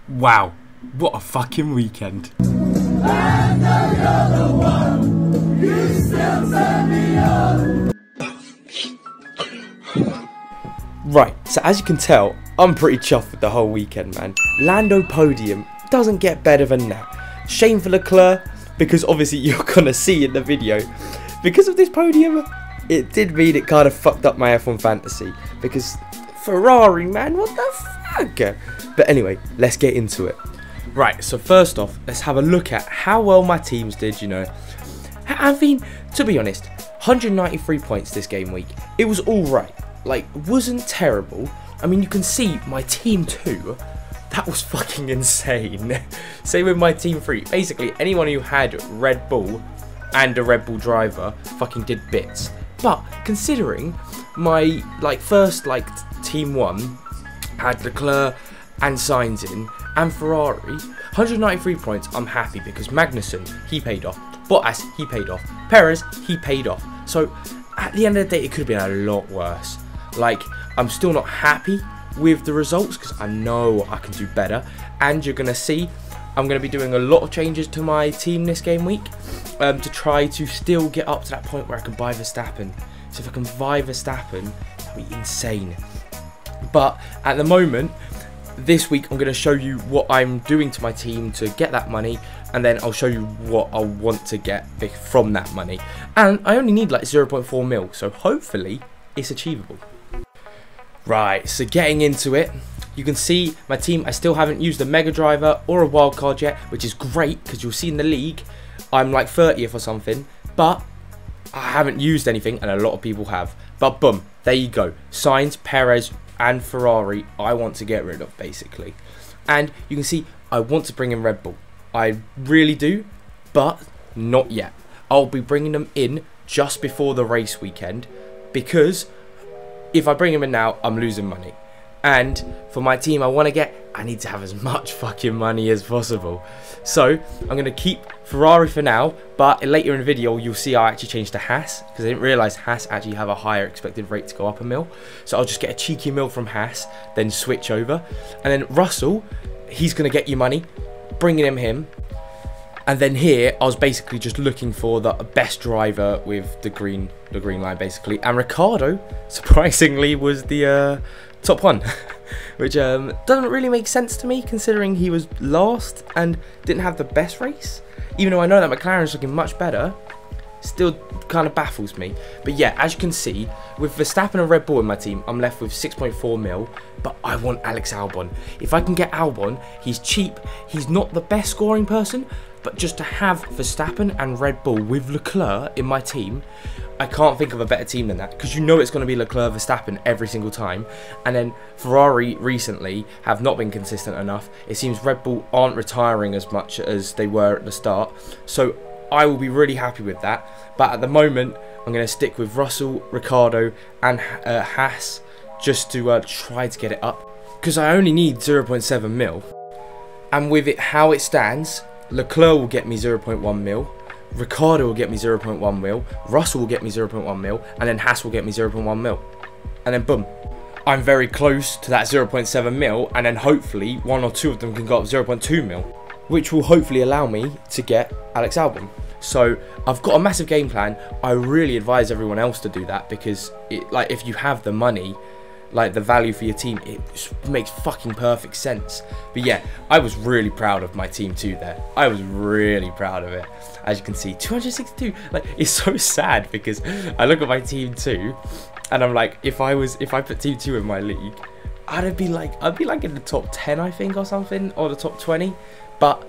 Wow, what a fucking weekend. Right, so as you can tell, I'm pretty chuffed with the whole weekend, man. Lando podium doesn't get better than that. Shame for Leclerc, because obviously you're gonna see in the video, because of this podium, it did mean it kind of fucked up my F1 fantasy, because Ferrari, man, what the fuck? But anyway, let's get into it. Right, so first off, let's have a look at how well my teams did, you know. I mean, to be honest, 193 points this game week. It was alright. Like, wasn't terrible. I mean, you can see my team 2, that was fucking insane. Same with my team 3. Basically, anyone who had Red Bull and a Red Bull driver fucking did bits. But considering my first team 1 had Leclerc and Sainz in and Ferrari, 193 points, I'm happy because Magnussen, he paid off. Bottas, he paid off. Perez, he paid off. So at the end of the day, it could have been a lot worse. Like, I'm still not happy with the results because I know I can do better. And you're going to see I'm going to be doing a lot of changes to my team this game week to try to still get up to that point where I can buy Verstappen. So if I can buy Verstappen, that would be insane. But at the moment, this week I'm going to show you what I'm doing to my team to get that money, and then I'll show you what I want to get from that money. And I only need like 0.4 mil, so hopefully it's achievable. Right, so getting into it, you can see my team, I still haven't used a Mega Driver or a wildcard yet, which is great because you'll see in the league, I'm like 30th or something, but I haven't used anything and a lot of people have. But boom, there you go. Sainz, Perez and Ferrari I want to get rid of basically. And you can see I want to bring in Red Bull. I really do, but not yet. I'll be bringing them in just before the race weekend because if I bring them in now, I'm losing money. And for my team I need to have as much fucking money as possible. So I'm going to keep Ferrari for now, but later in the video you'll see I actually changed to Haas because I didn't realise Haas actually have a higher expected rate to go up a mil. So I'll just get a cheeky mil from Haas, then switch over. And then Russell, he's going to get you money, bringing him. And then here, I was basically just looking for the best driver with the green line, basically. And Ricciardo, surprisingly, was the top one, which doesn't really make sense to me, considering he was last and didn't have the best race. Even though I know that McLaren's looking much better, still kind of baffles me. But yeah, as you can see, with Verstappen and Red Bull in my team, I'm left with 6.4 mil, but I want Alex Albon. If I can get Albon, he's cheap, he's not the best scoring person, but just to have Verstappen and Red Bull with Leclerc in my team, I can't think of a better team than that, because you know it's going to be Leclerc, Verstappen every single time. And then Ferrari recently have not been consistent enough. It seems Red Bull aren't retiring as much as they were at the start, so I will be really happy with that. But at the moment, I'm going to stick with Russell, Ricciardo and Haas just to try to get it up, because I only need 0.7 mil. And with it how it stands, Leclerc will get me 0.1 mil, Ricciardo will get me 0.1 mil, Russell will get me 0.1 mil, and then Haas will get me 0.1 mil. And then boom, I'm very close to that 0.7 mil, and then hopefully one or two of them can go up 0.2 mil, which will hopefully allow me to get Alex Albon. So I've got a massive game plan. I really advise everyone else to do that, because if you have the money, like the value for your team, it makes fucking perfect sense. But yeah, I was really proud of my team 2 there. I was really proud of it. As you can see, 262, like, it's so sad because I look at my team 2 and I'm like, if I put team 2 in my league, I'd be like in the top 10 I think, or something, or the top 20. But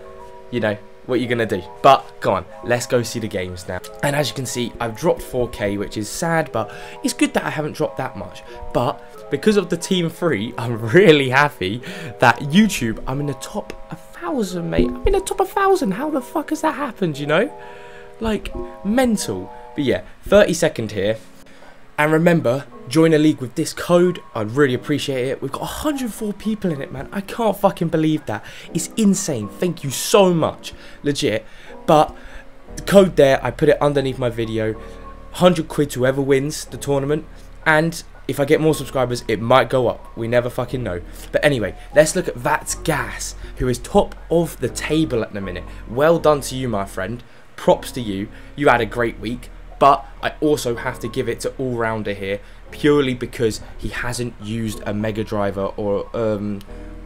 you know what you're gonna do. But go on, let's go see the games now. And as you can see, I've dropped 4k, which is sad, but it's good that I haven't dropped that much. But because of the team 3, I'm really happy that YouTube, I'm in the top 1,000, mate. I'm in the top 1,000. How the fuck has that happened, you know? Like, mental. But yeah, 32nd here. And remember, join a league with this code. I'd really appreciate it. We've got 104 people in it, man. I can't fucking believe that. It's insane. Thank you so much. Legit. But the code there, I put it underneath my video. 100 quid to whoever wins the tournament. And if I get more subscribers, it might go up. We never fucking know. But anyway, let's look at That's Gas, who is top of the table at the minute. Well done to you, my friend. Props to you. You had a great week. But I also have to give it to All-Rounder here, purely because he hasn't used a Mega Driver or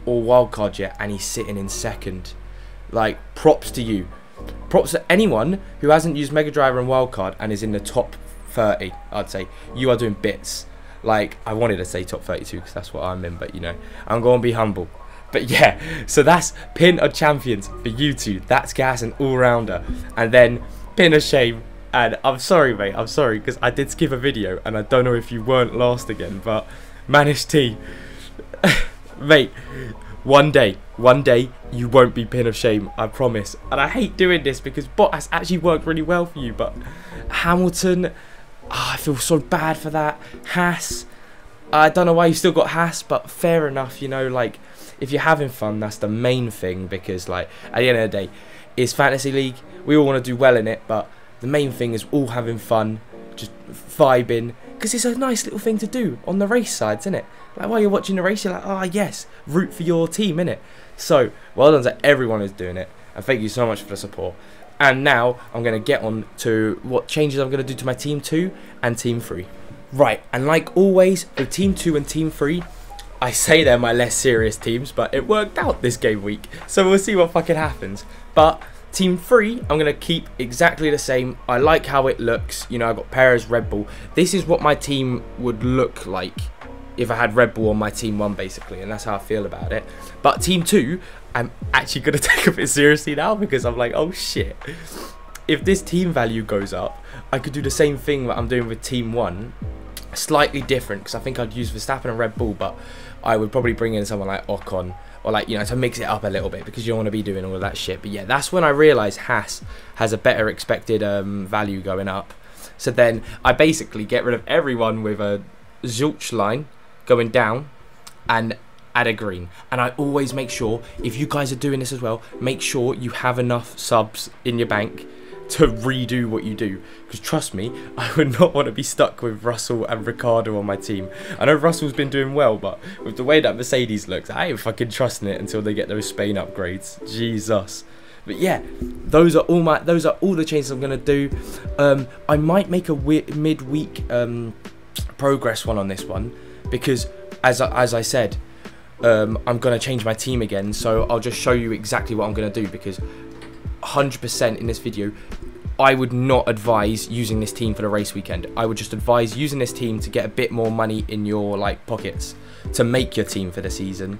Wildcard yet, and he's sitting in second. Like, props to you. Props to anyone who hasn't used Mega Driver and Wildcard and is in the top 30, I'd say. You are doing bits. Like, I wanted to say top 32 because that's what I'm in, but you know, I'm going to be humble. But yeah, so that's Pin of Champions for you two. That's Gas and All-Rounder. And then Pin of Shame. And I'm sorry, mate, I'm sorry, because I did skip a video and I don't know if you weren't last again, but Manish T, mate, one day you won't be Pin of Shame, I promise. And I hate doing this because Bottas actually worked really well for you, but Hamilton, I feel so bad for that. Haas, I don't know why you still got Haas, but fair enough, you know, like, if you're having fun, that's the main thing, because, like, at the end of the day, it's Fantasy League, we all want to do well in it, but the main thing is all having fun, just vibing, because it's a nice little thing to do on the race sides, isn't it? Like, while you're watching the race, you're like, oh, yes, root for your team, innit? So, well done to everyone who's doing it, and thank you so much for the support. And now, I'm going to get on to what changes I'm going to do to my Team 2 and Team 3. Right, and like always, with Team 2 and Team 3, I say they're my less serious teams, but it worked out this game week, so we'll see what fucking happens. But Team 3, I'm going to keep exactly the same. I like how it looks. You know, I've got Perez, Red Bull. This is what my team would look like if I had Red Bull on my Team 1, basically, and that's how I feel about it. But Team 2, I'm actually going to take a bit seriously now, because I'm like, oh shit. If this team value goes up, I could do the same thing that I'm doing with Team 1. Slightly different, because I think I'd use Verstappen and Red Bull, but I would probably bring in someone like Ocon, or like, you know, to mix it up a little bit, because you don't want to be doing all of that shit. But yeah, that's when I realised Haas has a better expected value going up. So then I basically get rid of everyone with a Zilch line going down and add a green. And I always make sure, if you guys are doing this as well, make sure you have enough subs in your bank to redo what you do, because trust me, I would not want to be stuck with Russell and Ricciardo on my team. I know Russell's been doing well, but with the way that Mercedes looks, I ain't fucking trusting it until they get those Spain upgrades. Jesus. But yeah, those are all the changes I'm gonna do. I might make a midweek progress one on this one, because as I said, I'm gonna change my team again, so I'll just show you exactly what I'm gonna do, because 100% in this video, I would not advise using this team for the race weekend. I would just advise using this team to get a bit more money in your like pockets to make your team for the season.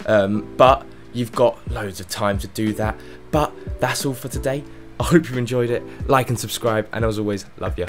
But you've got loads of time to do that. But that's all for today. I hope you enjoyed it. Like and subscribe, and as always, love you.